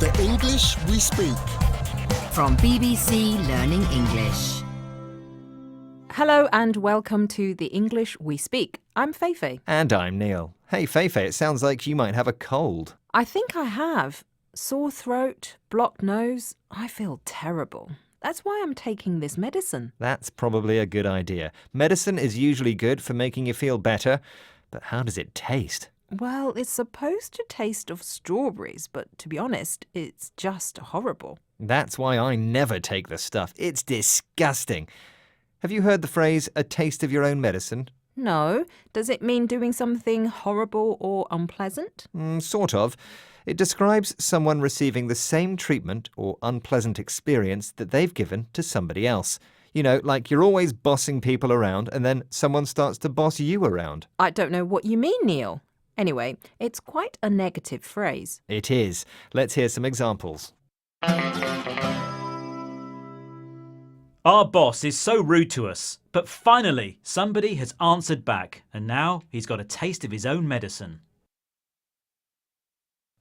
The English we speak. From BBC Learning English. Hello and welcome to The English We Speak. I'm Feifei. And I'm Neil. Hey, Feifei, it sounds like you might have a cold. I think I have. Sore throat, blocked nose. I feel terrible. That's why I'm taking this medicine. That's probably a good idea. Medicine is usually good for making you feel better, but how does it taste? Well, it's supposed to taste of strawberries, but to be honest, it's just horrible. That's why I never take the stuff. It's disgusting. Have you heard the phrase, a taste of your own medicine? No. Does it mean doing something horrible or unpleasant? Sort of. It describes someone receiving the same treatment or unpleasant experience that they've given to somebody else. You know, like you're always bossing people around and then someone starts to boss you around. I don't know what you mean, Neil. Anyway, it's quite a negative phrase. It is. Let's hear some examples. Our boss is so rude to us, but finally somebody has answered back and now he's got a taste of his own medicine.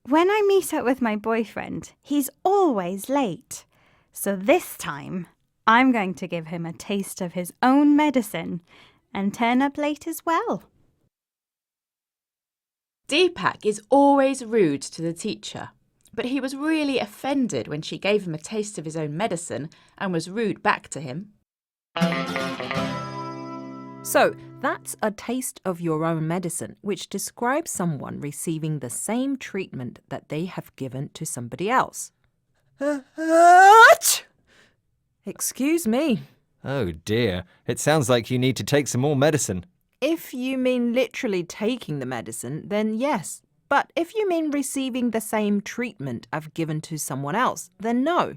When I meet up with my boyfriend, he's always late. So this time, I'm going to give him a taste of his own medicine and turn up late as well. Deepak is always rude to the teacher, but he was really offended when she gave him a taste of his own medicine and was rude back to him. So, that's a taste of your own medicine, which describes someone receiving the same treatment that they have given to somebody else. Excuse me. Oh dear, it sounds like you need to take some more medicine. If you mean literally taking the medicine, then yes. But if you mean receiving the same treatment I've given to someone else, then no.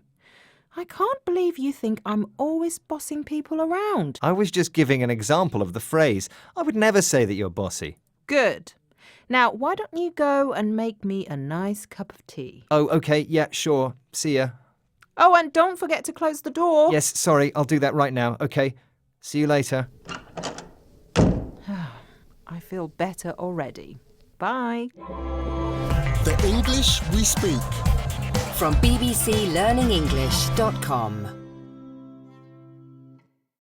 I can't believe you think I'm always bossing people around. I was just giving an example of the phrase. I would never say that you're bossy. Good. Now, why don't you go and make me a nice cup of tea? Oh, okay, yeah, sure. See ya. Oh, and don't forget to close the door. Yes, sorry, I'll do that right now. Okay, see you later. I feel better already. Bye. The English we speak. From bbclearningenglish.com.